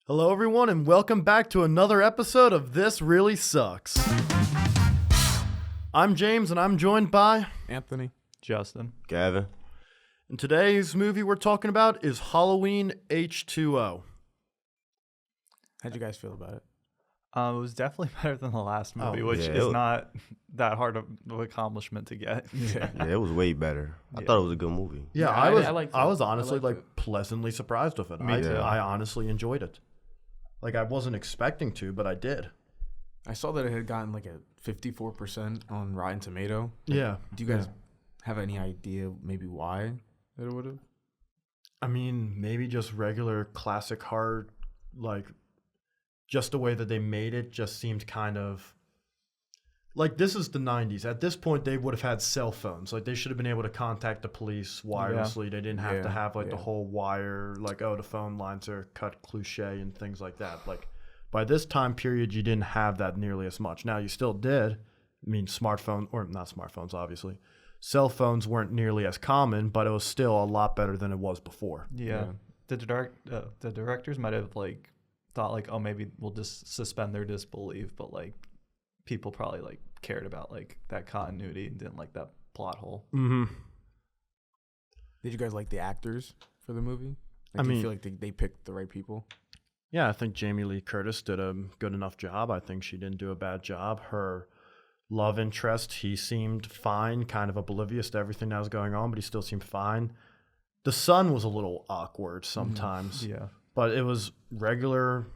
Hello, everyone, and welcome back to another episode of This Really Sucks. I'm James, and I'm joined by Anthony. Justin. Gavin. And today's movie we're talking about is Halloween H20. How'd you guys feel about it? It was definitely better than the last movie, Oh, which yeah, is not that hard of an accomplishment to get. Yeah. Yeah, it was way better. I thought it was a good movie. Yeah, Yeah, I liked was it. honestly I liked it. pleasantly surprised with it. Me too. I honestly enjoyed it. Like, I wasn't expecting to, but I did. I saw that it had gotten like a 54% on Rotten Tomato. Yeah. Do you guys have any idea maybe why it would have? I mean, maybe just regular classic horror, like, just the way that they made it just seemed kind of like, this is the 90s. At this point, they would have had cell phones. Like, they should have been able to contact the police wirelessly. They didn't have to have like the whole wire, like, oh, the phone lines are cut cliche and things like that. Like, by this time period, you didn't have that nearly as much. Now, you still did. I mean, smartphone, or not smartphones, obviously. Cell phones weren't nearly as common, but it was still a lot better than it was before. Yeah. The directors might have like thought like, oh, maybe we'll just suspend their disbelief, but like people probably like cared about like that continuity and didn't like that plot hole. Mm-hmm. Did you guys like the actors for the movie? I Do you mean- feel like they picked the right people? Yeah, I think Jamie Lee Curtis did a good enough job. I think she didn't do a bad job. Her love interest, he seemed fine, kind of oblivious to everything that was going on, but he still seemed fine. The son was a little awkward sometimes, Yeah. but it was regular,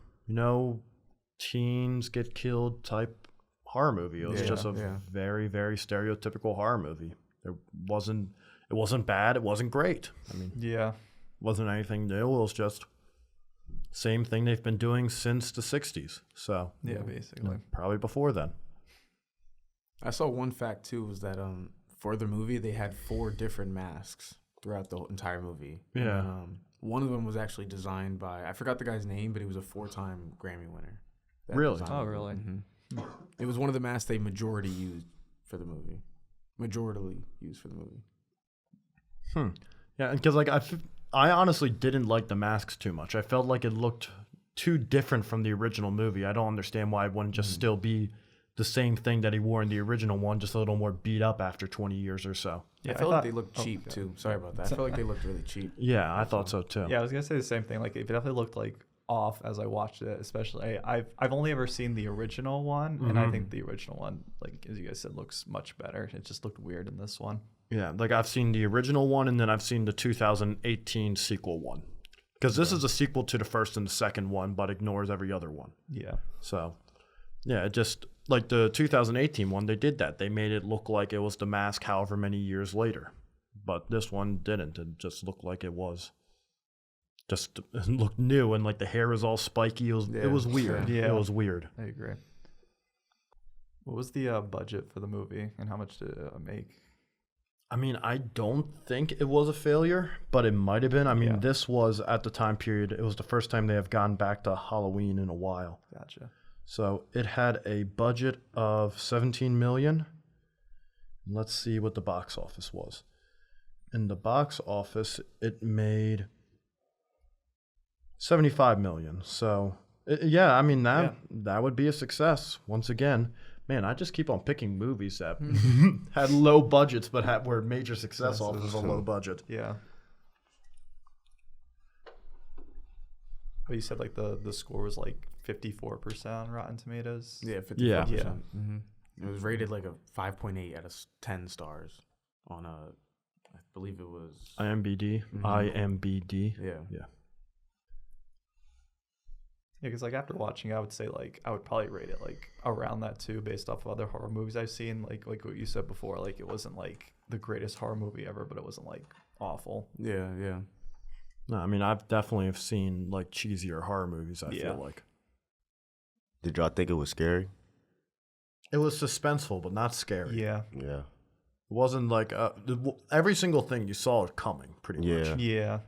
teens get killed type horror movie. It was just a very, very stereotypical horror movie. It wasn't bad. It wasn't great. I mean, Yeah. it wasn't anything new. It was just same thing they've been doing since the 60s. So Yeah, basically. probably before then. I saw one fact too was that for the movie they had 4 different masks throughout the entire movie. Yeah. And, one of them was actually designed by, I forgot the guy's name, but he was a 4-time Grammy winner. that Really? designed Oh, it. really? Mhm. It was one of the masks they majority used for the movie. Majorly used for the movie. Yeah, because like I honestly didn't like the masks too much. I felt like it looked too different from the original movie. I don't understand why it wouldn't just still be the same thing that he wore in the original one, just a little more beat up after 20 years or so. Yeah, I felt like thought- they looked cheap too. Sorry about that. I felt like they looked really cheap. Yeah, I thought so too. Yeah, I was gonna say the same thing. Like, it definitely looked like off as I watched it. Especially, I've only ever seen the original one, and I think the original one, like as you guys said, looks much better. It just looked weird in this one. Yeah, like I've seen the original one, and then I've seen the 2018 sequel one. Because this is a sequel to the first and the second one, but ignores every other one. Yeah. So, yeah, it just, like the 2018 one, they did that. They made it look like it was The Mask however many years later. But this one didn't. It just looked like it was. Just it looked new, and like the hair was all spiky. It was weird. Yeah. It was weird. I agree. What was the budget for the movie, and how much did it make? I mean, I don't think it was a failure, but it might have been. I mean, Yeah. this was, at the time period, it was the first time they have gone back to Halloween in a while. Gotcha. So it had a budget of $17 million. Let's see what the box office was. In the box office, it made $75 million. So, yeah, I mean, that would be a success. Once again, man, I just keep on picking movies that had low budgets but were major success off of a low budget. Yeah. But you said like the score was like 54% on Rotten Tomatoes. Yeah, 54%. Yeah. Mm-hmm. It was rated like a 5.8 out of 10 stars on I believe it was IMBD. Mhm. IMBD. Yeah. Yeah. Yeah, because like after watching, I would say like I would probably rate it like around that too, based off of other horror movies I've seen. Like what you said before, like it wasn't like the greatest horror movie ever, but it wasn't like awful. Yeah, yeah. No, I mean, I've definitely have seen like cheesier horror movies, I Yeah. feel like. Did y'all think it was scary? It was suspenseful, but not scary. Yeah. Yeah. It wasn't like every single thing you saw it coming, pretty much. Yeah. Yeah.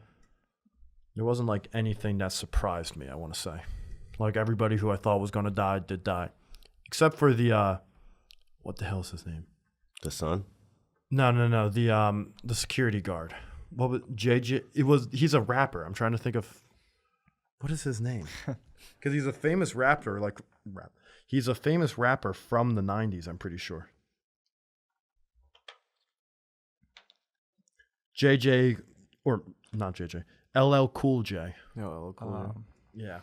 There wasn't like anything that surprised me, I want to say. Like everybody who I thought was going to die did die. Except for the, what the hell is his name? The son? No. The security guard. What was JJ? He's a rapper. I'm trying to think of What is his name? Because he's a famous rapper, He's a famous rapper from the 90s, I'm pretty sure. JJ, or not JJ, LL Cool J. No, cool. Yeah.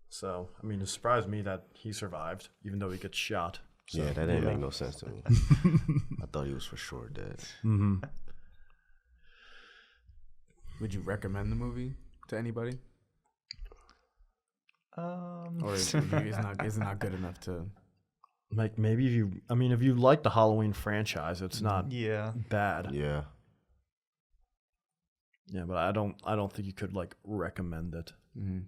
So, I mean, it surprised me that he survived, even though he gets shot. So, Yeah, that didn't make no sense to me. I thought he was for sure dead. Mm-hmm. Would you recommend the movie to anybody? Or is it not good enough to? Like, maybe if you like the Halloween franchise, it's not bad. Yeah. Yeah, but I don't think you could like recommend it. Mm-hmm.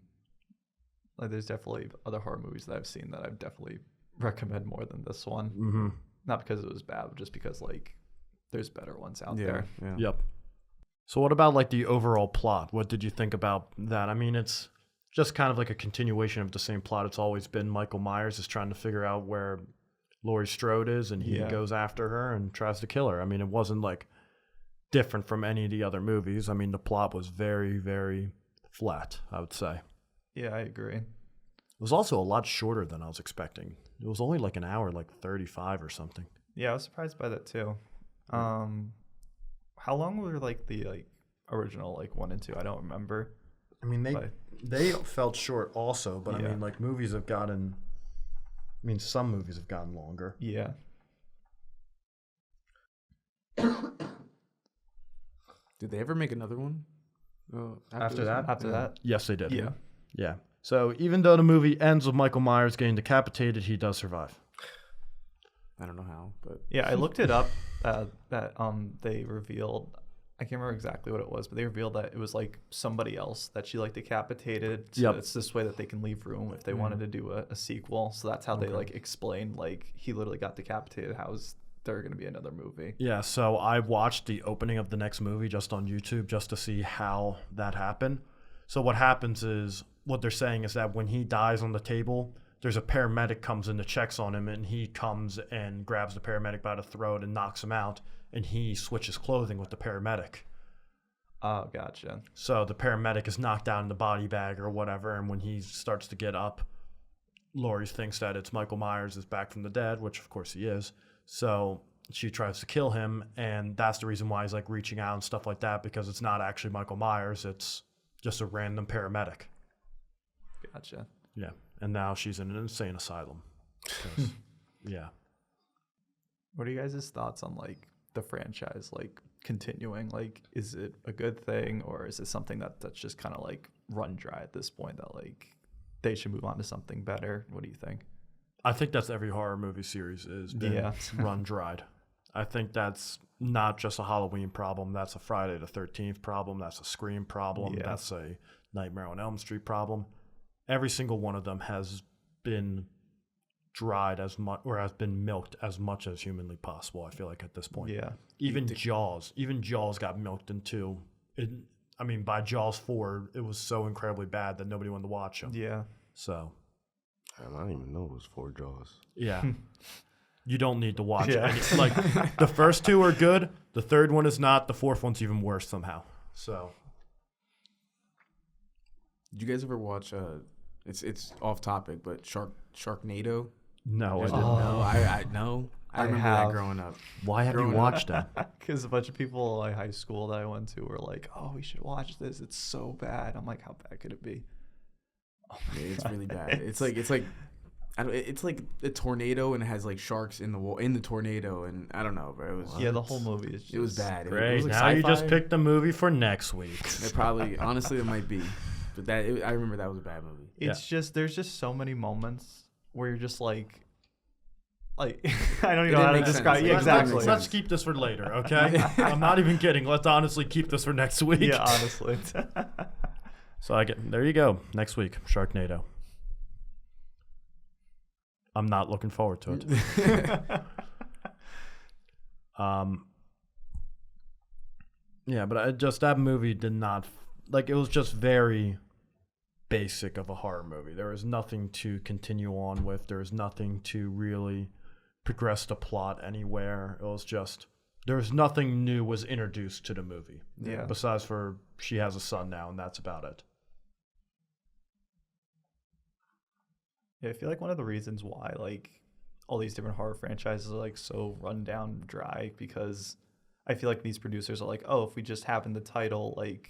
Like, there's definitely other horror movies that I've seen that I'd definitely recommend more than this one. Mm-hmm. Not because it was bad, but just because like there's better ones out there. Yeah. Yep. So what about like the overall plot? What did you think about that? I mean, it's just kind of like a continuation of the same plot. It's always been Michael Myers is trying to figure out where Laurie Strode is, and he goes after her and tries to kill her. I mean, it wasn't like different from any of the other movies. I mean, the plot was very, very flat, I would say. Yeah, I agree. It was also a lot shorter than I was expecting. It was only like an hour, like 35 or something. Yeah, I was surprised by that too. How long were like the original 1 and 2? I don't remember. I mean, they felt short also, but I mean, like movies have gotten. I mean, some movies have gotten longer. Yeah. Did they ever make another one? After that? After that? Yes, they did. Yeah. Yeah. So even though the movie ends with Michael Myers getting decapitated, he does survive. I don't know how, but Yeah, I looked it up. That they revealed. I can't remember exactly what it was, but they revealed that it was like somebody else that she like decapitated. So Yep. it's this way that they can leave room if they wanted to do a sequel. So that's how they like explained like he literally got decapitated. How is there going to be another movie? Yeah, so I watched the opening of the next movie just on YouTube just to see how that happened. So what happens is, what they're saying is that when he dies on the table, there's a paramedic comes in and checks on him, and he comes and grabs the paramedic by the throat and knocks him out, and he switches clothing with the paramedic. Oh, gotcha. So the paramedic is knocked down in the body bag or whatever, and when he starts to get up, Laurie thinks that it's Michael Myers is back from the dead, which of course he is. So she tries to kill him, and that's the reason why he's like reaching out and stuff like that, because it's not actually Michael Myers, it's just a random paramedic. Gotcha. Yeah, and now she's in an insane asylum. 'Cause, yeah. What are you guys' thoughts on like the franchise like continuing? Like, is it a good thing, or is it something that's just kind of like run dry at this point, that like they should move on to something better? What do you think? I think that's every horror movie series is been run dried. I think that's not just a Halloween problem. That's a Friday the 13th problem. That's a Scream problem. Yeah. That's a Nightmare on Elm Street problem. Every single one of them has been dried as much, or has been milked as much as humanly possible, I feel like, at this point. Yeah. Even Jaws got milked into. I mean, by Jaws 4, it was so incredibly bad that nobody wanted to watch them. Yeah. So, I don't even know it was 4 Jaws. yeah. You don't need to watch Yeah. it. Like, the first 2 are good. The third one is not. The fourth one's even worse somehow. So, did you guys ever watch? It's off topic, but Sharknado. no. I I didn't. know. I I remember have. that growing up. Why have you Growing up. watched that? Because a bunch of people at high school that I went to were like, "Oh, we should watch this. It's so bad." I'm like, "How bad could it be?" Oh my Yeah, it's God. really bad. It's like a tornado, and it has like sharks in the tornado, and I don't know, bro. It was Yeah, the whole movie is just, it was bad. It Great. was like Now you just sci-fi. picked the movie for next week. It probably, honestly, it might be, but I remember that was a bad movie. It's just there's just so many moments where you're just like I don't even know how to make sense. describe. Yeah, It doesn't make exactly. Let's keep this for later, okay? I'm not even kidding. Let's honestly keep this for next week. Yeah, honestly. So there you go. Next week, Sharknado. I'm not looking forward to it. Yeah, but that movie did not, like, it was just very basic of a horror movie. There was nothing to continue on with. There was nothing to really progress the plot anywhere. It was just, there was nothing new was introduced to the movie. Yeah. Besides for she has a son now, and that's about it. Yeah, I feel like one of the reasons why like all these different horror franchises are like so run down dry, because I feel like these producers are like, oh, if we just have in the title like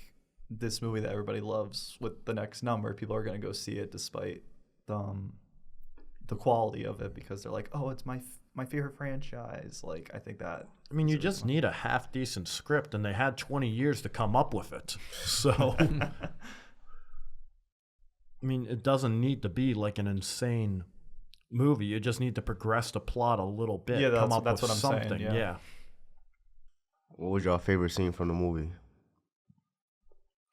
this movie that everybody loves with the next number, people are gonna go see it despite the quality of it, because they're like, oh, it's my favorite franchise. Like, I think that. I mean, you just need a half decent script, and they had 20 years to come up with it. So, I mean, it doesn't need to be like an insane movie. You just need to progress the plot a little bit. Yeah, come up that's with what I'm something. saying. Yeah. What was your favorite scene from the movie?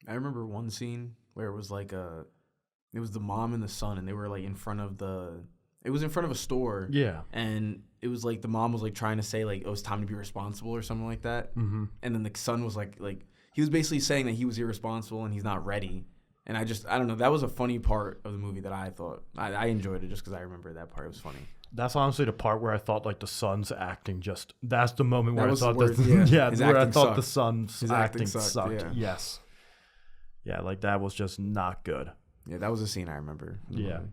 I remember one scene where it was like it was the mom and the son, and they were like in front of a store. Yeah. And it was like the mom was like trying to say like, oh, it's time to be responsible or something like that. Mm-hmm. And then the son was like he was basically saying that he was irresponsible and he's not ready. And I don't know, that was a funny part of the movie that I thought I enjoyed it just because I remember that part. It was funny. That's honestly the part where I thought like the son's acting that's the moment where I thought the son's acting sucked. Yeah. Yes. Yeah, like that was just not good. Yeah, that was a scene I remember. Yeah. Movie.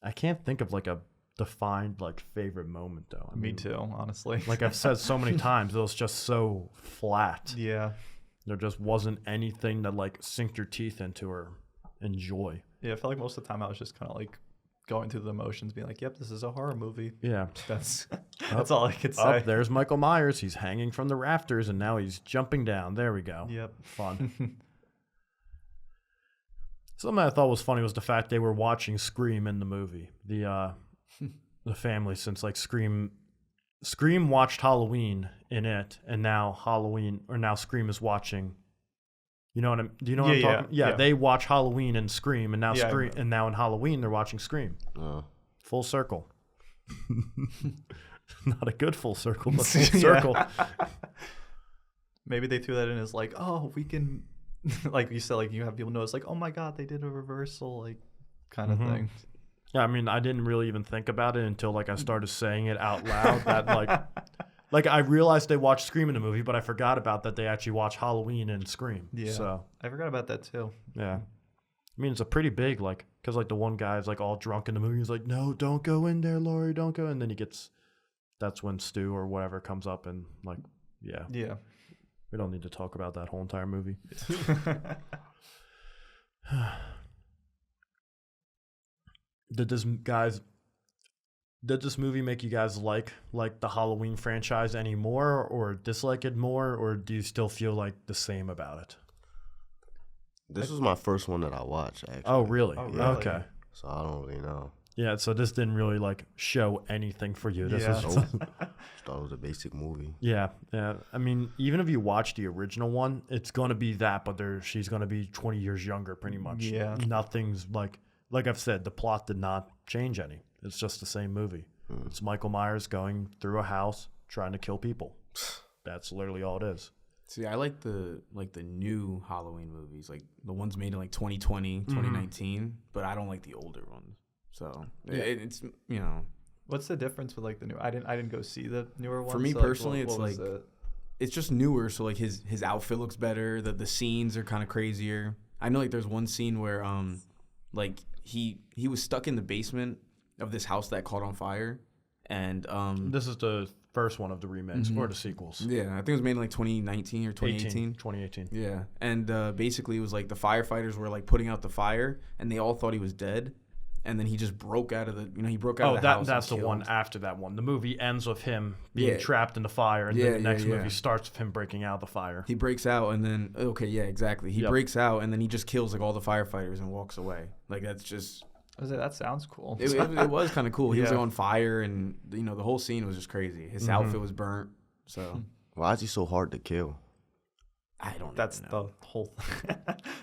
I can't think of like a defined like favorite moment though. Me too, honestly. Like I've said so many times, it was just so flat. Yeah. There just wasn't anything that like sink your teeth into or enjoy. Yeah, I felt like most of the time I was just kind of like going through the motions, being like, yep, this is a horror movie. Yeah. That's all I could say. Oh, there's Michael Myers. He's hanging from the rafters and now he's jumping down. There we go. Yep. Fun. Something I thought was funny was the fact they were watching Scream in the movie. The family, since like Scream watched Halloween in it, and now Scream is watching. You know what do you know what I'm talking? Yeah, they watch Halloween and Scream, and now and now in Halloween they're watching Scream. Full circle. Not a good full circle, but full circle. Maybe they threw that in as like, oh, we can. Like you said, like you have people notice, like, oh my god, they did a reversal, like kind of thing. Yeah, I mean, I didn't really even think about it until like I started saying it out loud. That like I realized they watched Scream in the movie, but I forgot about that they actually watched Halloween and Scream. Yeah, so I forgot about that too. Yeah, I mean, it's a pretty big like because like the one guy's like all drunk in the movie. He's like, no, don't go in there, Laurie, don't go. And then that's when Stu or whatever comes up and like, yeah. We don't need to talk about that whole entire movie. Did this movie make you guys like the Halloween franchise anymore, or dislike it more, or do you still feel like the same about it? This was my first one that I watched, actually. Oh, really? Yeah. Okay. So I don't really know. Yeah, so this didn't really like show anything for you. This is Just thought it was a basic movie. Yeah. I mean, even if you watch the original one, it's gonna be that, but she's gonna be 20 years younger, pretty much. Yeah. Nothing's like I've said, the plot did not change any. It's just the same movie. It's Michael Myers going through a house trying to kill people. That's literally all it is. See, I like the new Halloween movies, like the ones made in like 2020, 2019, but I don't like the older ones. So it's What's the difference with like the new? I didn't go see the newer ones. For me so personally, what it's like it's just newer. So like his outfit looks better. The scenes are kind of crazier. I know like there's one scene where like he was stuck in the basement of this house that caught on fire, and this is the first one of the remakes or the sequels. Yeah, I think it was made in like 2019 or 2018. 2018. Yeah, and basically it was like the firefighters were like putting out the fire, and they all thought he was dead. And then he just broke out of the, he broke out of the house. Oh, that's the one after that one. The movie ends with him being trapped in the fire, and then the next movie starts with him breaking out of the fire. He breaks out, and then, exactly. He breaks out, and then he just kills, like, all the firefighters and walks away. Like, that's just... that sounds cool. It was kind of cool. He was like, on fire, and, the whole scene was just crazy. His outfit was burnt, so... Why is he so hard to kill? I don't know. That's the whole thing.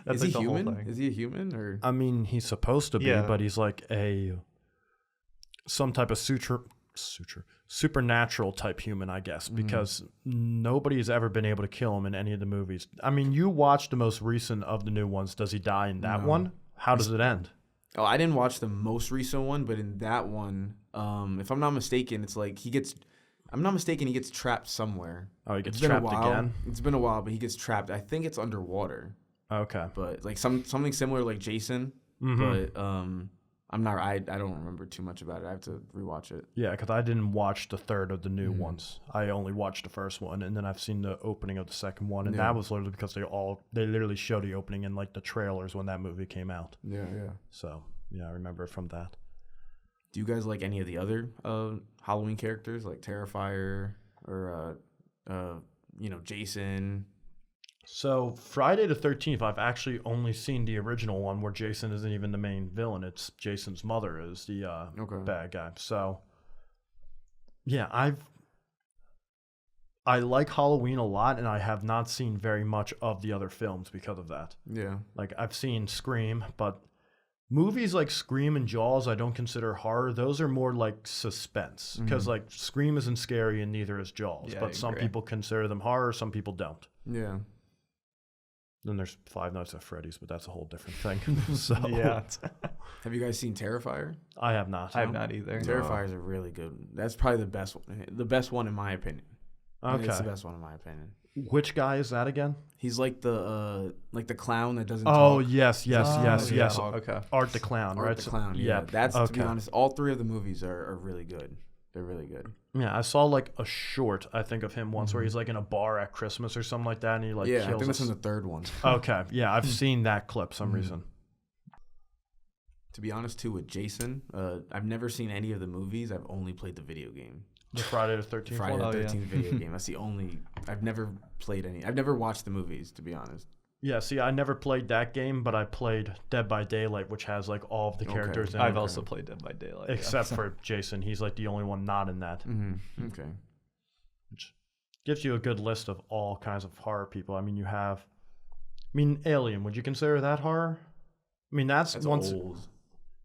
That's is he human? Is he a human? Or I mean, he's supposed to be, but he's like some type of supernatural type human, I guess, because nobody's ever been able to kill him in any of the movies. I mean, you watched the most recent of the new ones. Does he die in that one? How does it end? Oh, I didn't watch the most recent one, but in that one, if I'm not mistaken, it's like he gets trapped somewhere. Oh, he gets trapped again? It's been a while, but he gets trapped. I think it's underwater. Okay. But like something similar like Jason. But I'm not. I don't remember too much about it. I have to rewatch it. Yeah, because I didn't watch the third of the new ones. I only watched the first one, and then I've seen the opening of the second one, and that was literally because they literally showed the opening in like the trailers when that movie came out. Yeah. So yeah, I remember it from that. Do you guys like any of the other Halloween characters, like Terrifier or Jason? So Friday the 13th, I've actually only seen the original one where Jason isn't even the main villain. It's Jason's mother is the bad guy. So yeah, I like Halloween a lot, and I have not seen very much of the other films because of that. Yeah. Like I've seen Scream, but movies like Scream and Jaws I don't consider horror. Those are more like suspense because like Scream isn't scary and neither is Jaws. Yeah, but some people consider them horror, some people don't. Yeah. Then there's Five Nights at Freddy's, but that's a whole different thing. So Yeah. Have you guys seen Terrifier? I have not. I have not either. Terrifier is a really good. That's probably the best one. The best one in my opinion. Okay. It's the best one in my opinion. Which guy is that again? He's like the clown that doesn't Oh, talk. yes. Yeah. So Okay. Art the Clown, Art right? the Clown. So- Yeah. That's to be okay. honest. All three of the movies are really good. They're really good. Yeah, I saw like a short, I think, of him once where he's like in a bar at Christmas or something like that, and he like Yeah, I kills think that's us. in the third one. Okay, yeah, I've seen that clip some reason. To be honest, too, with Jason, I've never seen any of the movies. I've only played the video game. The Friday the 13th Friday one? the Oh, yeah. 13th video game. That's the only. I've never played any. I've never watched the movies, to be honest. Yeah, see, I never played that game, but I played Dead by Daylight, which has like all of the Okay. characters in I've it, also played Dead by Daylight. yeah. except for Jason. He's like the only one not in that, Mm-hmm. Okay. which gives you a good list of all kinds of horror people. I mean, you have, Alien. Would you consider that horror? I mean, that's once. old,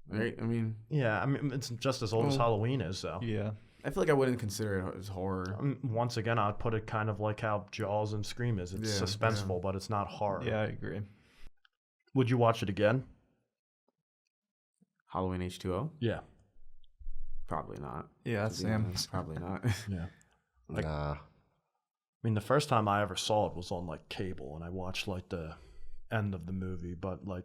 right? I mean, Yeah, I mean, it's just as old as Halloween is, so. Yeah. I feel like I wouldn't consider it as horror. Once again, I'd put it kind of like how Jaws and Scream is. It's Yeah, suspenseful, but it's not horror. Yeah, I agree. Would you watch it again? Halloween H2O? Yeah. Probably not. Yeah, to be Sam. honest. Probably not. Yeah. Nah. I mean, the first time I ever saw it was on like cable, and I watched like the end of the movie. But like,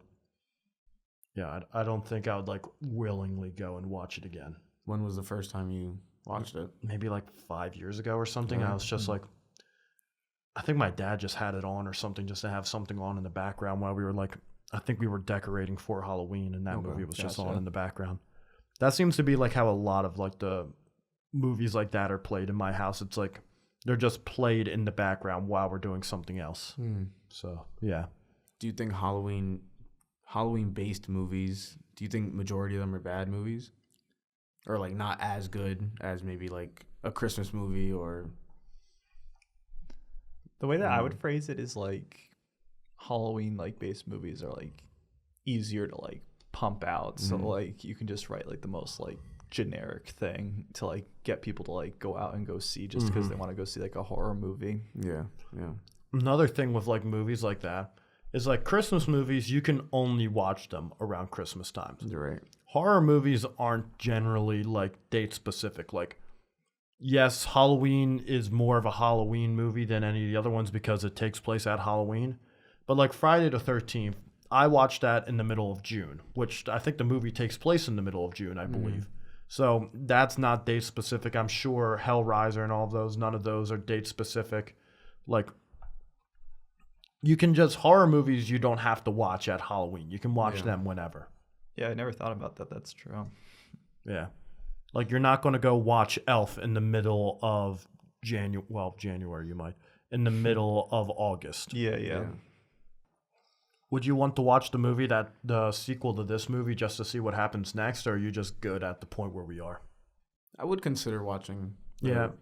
yeah, I don't think I would like willingly go and watch it again. When was the first time you watched it? Maybe like 5 years ago or something. I was just like, I think my dad just had it on or something, just to have something on in the background while we were like, I think we were decorating for Halloween, and that Okay, movie was just on gotcha. in the background. That seems to be like how a lot of like the movies like that are played in my house. It's like they're just played in the background while we're doing something else. So yeah. Do you think Halloween-based movies, do you think majority of them are bad movies? Or like not as good as maybe like a Christmas movie or... The way that I would phrase it is like Halloween like based movies are like easier to like pump out. So like you can just write like the most like generic thing to like get people to like go out and go see just because they want to go see like a horror movie. Yeah. Another thing with like movies like that is like Christmas movies, you can only watch them around Christmas times. You're right. Horror movies aren't generally like date specific. Like, yes, Halloween is more of a Halloween movie than any of the other ones because it takes place at Halloween. But like Friday the 13th, I watched that in the middle of June, which I think the movie takes place in the middle of June, I believe. So that's not date specific. I'm sure Hellraiser and all of those, none of those are date specific. Like, you can just, horror movies you don't have to watch at Halloween. You can watch them whenever. Yeah, I never thought about that. That's true. Yeah. Like, you're not going to go watch Elf in the middle of January you might. In the middle of August. Yeah. Would you want to watch the sequel to this movie just to see what happens next, or are you just good at the point where we are? I would consider watching the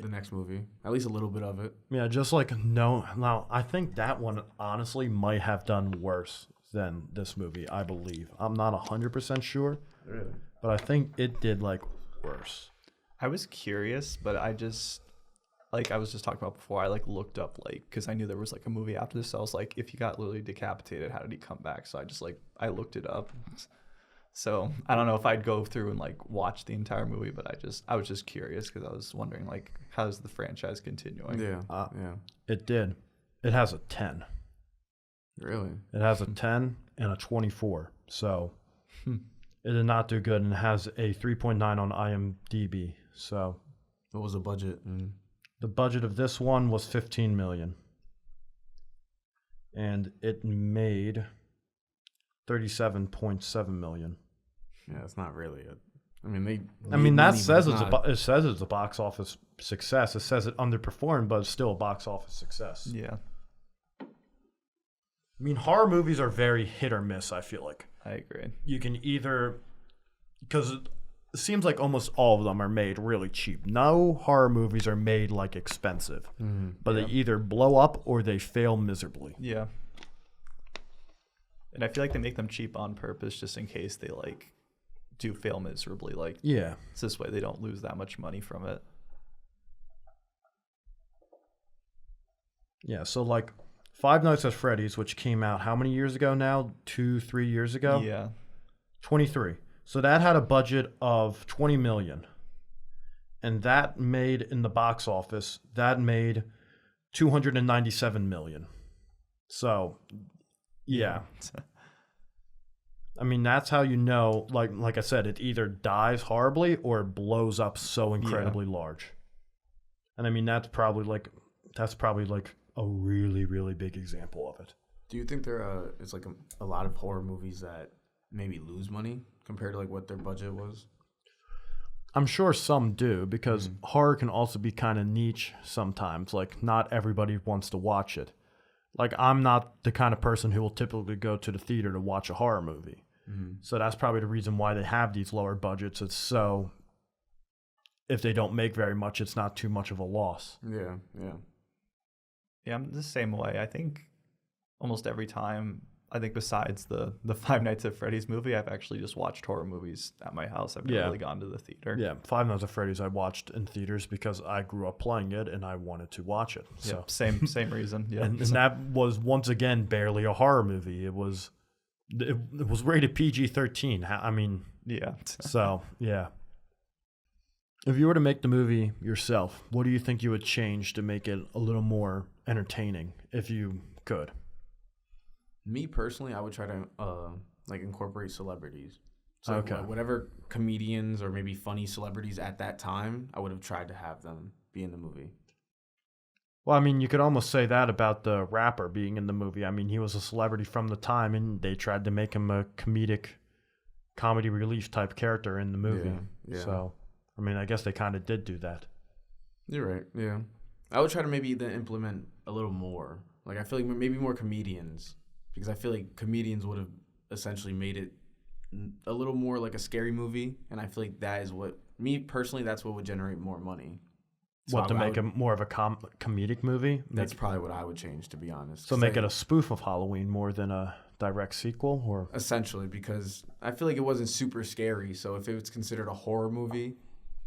next movie. At least a little bit of it. Yeah, just like, no. Now, I think that one honestly might have done worse than this movie, I believe. I'm not 100% sure. Really? But I think it did like worse. I was curious, but I just like I was just talking about before, I like looked up like because I knew there was like a movie after this. So I was like, if he got literally decapitated, how did he come back? So I just like I looked it up. So I don't know if I'd go through and like watch the entire movie, but I was just curious because I was wondering like how's the franchise continuing? Yeah. It did. It has a 10. Really? It has a 10 and a 24. So It did not do good and has a 3.9 on IMDb. So What was the budget? the budget of this one was 15 million. And it made 37.7 million. Yeah, it's not really a. I mean, they. I mean, made that money, says but it says it's a box office success. It says it underperformed, but it's still a box office success. Yeah, I mean, horror movies are very hit or miss, I feel like. I agree. You can either, because it seems like almost all of them are made really cheap. No horror movies are made like expensive, but they either blow up or they fail miserably. Yeah. And I feel like they make them cheap on purpose just in case they like do fail miserably. Like, Yeah. it's this way they don't lose that much money from it. Yeah, so like Five Nights at Freddy's, which came out how many years ago now? 2-3 years ago? Yeah. 23. So that had a budget of 20 million. And that made in the box office, that made 297 million. So, yeah. I mean, that's how you know, like I said, it either dies horribly or it blows up so incredibly large. And I mean, that's probably like a really, really big example of it. Do you think there is like a lot of horror movies that maybe lose money compared to like what their budget was? I'm sure some do, because horror can also be kind of niche sometimes. Like, not everybody wants to watch it. Like, I'm not the kind of person who will typically go to the theater to watch a horror movie. So that's probably the reason why they have these lower budgets. It's so, if they don't make very much, it's not too much of a loss. Yeah, yeah. Yeah, I'm the same way. I think almost every time, I think besides the Five Nights at Freddy's movie, I've actually just watched horror movies at my house. I've never really gone to the theater. Yeah, Five Nights at Freddy's I watched in theaters because I grew up playing it and I wanted to watch it. So Yep, same reason. Yeah. and that was once again barely a horror movie. It was rated PG-13. I mean, yeah. so yeah. If you were to make the movie yourself, what do you think you would change to make it a little more entertaining, if you could? Me personally, I would try to like incorporate celebrities. So Okay. whatever comedians or maybe funny celebrities at that time, I would have tried to have them be in the movie. Well, I mean, you could almost say that about the rapper being in the movie. I mean, he was a celebrity from the time, and they tried to make him a comedy relief type character in the movie. Yeah. So, I mean, I guess they kind of did do that. You're right. Yeah. I would try to maybe then implement a little more. Like, I feel like maybe more comedians, because I feel like comedians would have essentially made it a little more like a scary movie. And I feel like that is what, me personally, that's what would generate more money. So To make it more of a comedic movie? That's probably what I would change, to be honest. So make it a spoof of Halloween more than a direct sequel? Or essentially, because I feel like it wasn't super scary. So if it was considered a horror movie,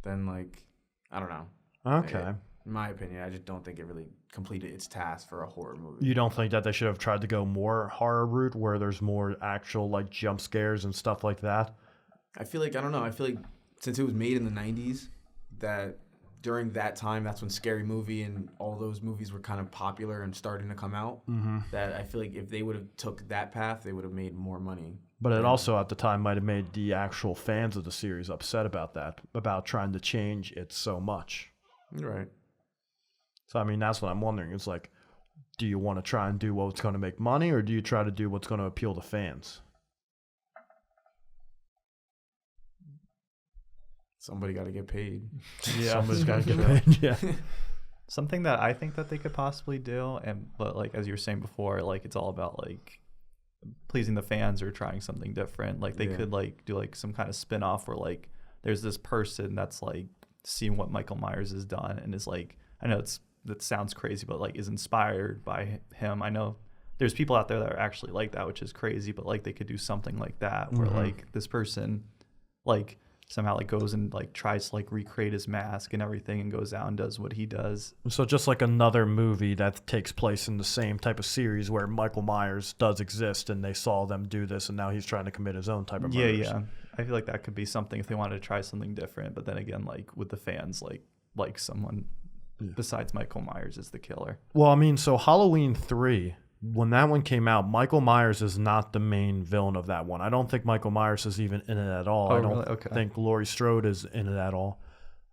then, like, I don't know. Okay. In my opinion, I just don't think it really completed its task for a horror movie. You don't think that they should have tried to go more horror route where there's more actual, like, jump scares and stuff like that? I feel like, I don't know. I feel like since it was made in the 90s, that during that time, that's when Scary Movie and all those movies were kind of popular and starting to come out. That I feel like if they would have took that path, they would have made more money. But it also, at the time, might have made the actual fans of the series upset about that, about trying to change it so much. Right. So, I mean, that's what I'm wondering. It's like, do you want to try and do what's going to make money, or do you try to do what's going to appeal to fans? Somebody got to get paid. Yeah. Somebody's got to get paid. Yeah. Something that I think that they could possibly do, but like as you were saying before, like it's all about like pleasing the fans or trying something different. Like they could like do like some kind of spin-off where like there's this person that's like seeing what Michael Myers has done and is like, I know that sounds crazy, but like is inspired by him. I know there's people out there that are actually like that, which is crazy, but like they could do something like that where like this person like somehow like goes and like tries to like recreate his mask and everything and goes out and does what he does. So just like another movie that takes place in the same type of series where Michael Myers does exist and they saw them do this and now he's trying to commit his own type of murders. Yeah. I feel like that could be something if they wanted to try something different. But then again, like with the fans, like someone besides Michael Myers is the killer. Well, I mean, so Halloween 3 when that one came out, Michael Myers is not the main villain of that one. I don't think Michael Myers is even in it at all. Oh, I don't really? Okay. think Laurie Strode is in it at all.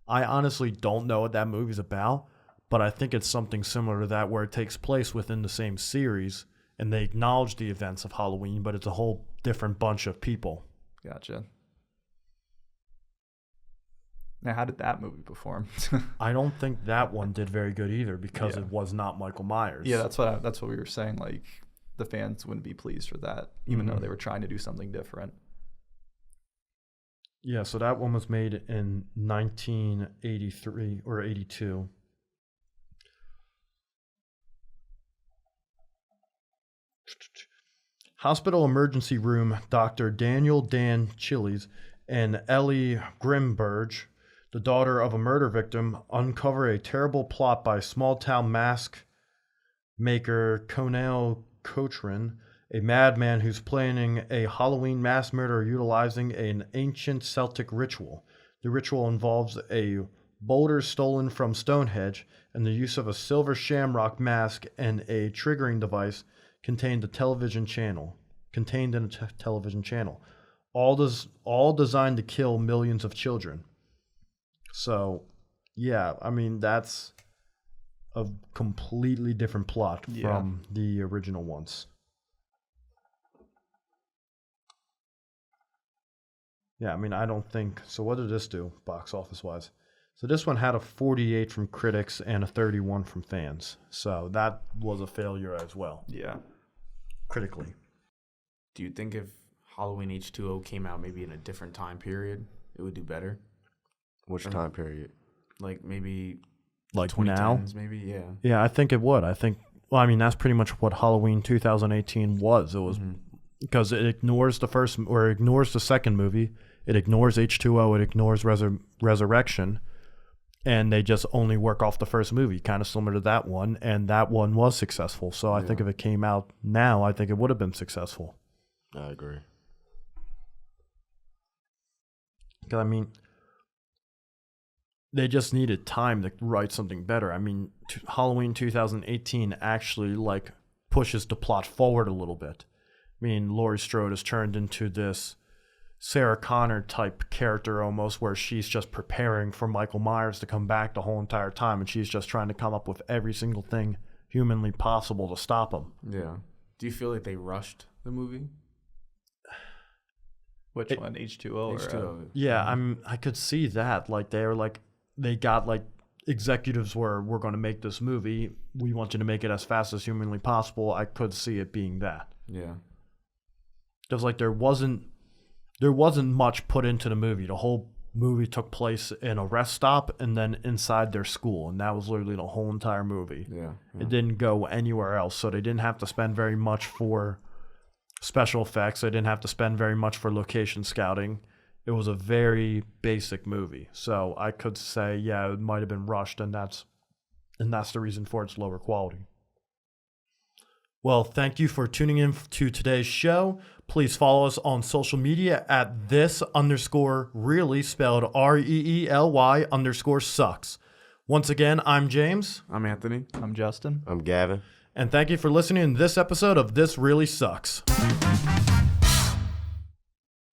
I honestly don't know what that movie's about, but I think it's something similar to that where it takes place within the same series and they acknowledge the events of Halloween, but it's a whole different bunch of people. Gotcha. Now, how did that movie perform? I don't think that one did very good either because Yeah. it was not Michael Myers. Yeah, that's what we were saying. Like, the fans wouldn't be pleased for that, even though Mhm. they were trying to do something different. Yeah, so that one was made in 1983 or 82. Hospital emergency room Dr. Daniel Dan Chiles and Ellie Grimberg, the daughter of a murder victim, uncover a terrible plot by small-town mask maker Conal Cochran, a madman who's planning a Halloween mass murder utilizing an ancient Celtic ritual. The ritual involves a boulder stolen from Stonehenge and the use of a silver shamrock mask and a triggering device contained in a television channel. All designed to kill millions of children. So, yeah, I mean, that's a completely different plot from the original ones. Yeah, I mean, I don't think... So what did this do, box office-wise? So this one had a 48 from critics and a 31 from fans. So that was a failure as well, Yeah. critically. Do you think if Halloween H20 came out maybe in a different time period, it would do better? Which time period? Like maybe Like now? 2010s, maybe, yeah. Yeah, I think it would. I think... Well, I mean, that's pretty much what Halloween 2018 was. It was... Because it ignores the first... Or ignores the second movie. It ignores H2O. It ignores Resurrection. And they just only work off the first movie, kind of similar to that one. And that one was successful. So I think if it came out now, I think it would have been successful. I agree. Because, I mean, they just needed time to write something better. I mean, Halloween 2018 actually, like, pushes the plot forward a little bit. I mean, Laurie Strode has turned into this Sarah Connor type character almost, where she's just preparing for Michael Myers to come back the whole entire time, and she's just trying to come up with every single thing humanly possible to stop him. Yeah. Do you feel like they rushed the movie? Which one? H2O? Or, H2O. Yeah, I could see that. Like, they got like executives were, we're going to make this movie. We want you to make it as fast as humanly possible. I could see it being that. Yeah. Because like there wasn't much put into the movie. The whole movie took place in a rest stop and then inside their school, and that was literally the whole entire movie. Yeah. It didn't go anywhere else, so they didn't have to spend very much for special effects. They didn't have to spend very much for location scouting. It was a very basic movie. So I could say, yeah, it might have been rushed, and that's the reason for its lower quality. Well, thank you for tuning in to today's show. Please follow us on social media at this_really, spelled REELY_sucks. Once again, I'm James. I'm Anthony. I'm Justin. I'm Gavin. And thank you for listening to this episode of This Really Sucks.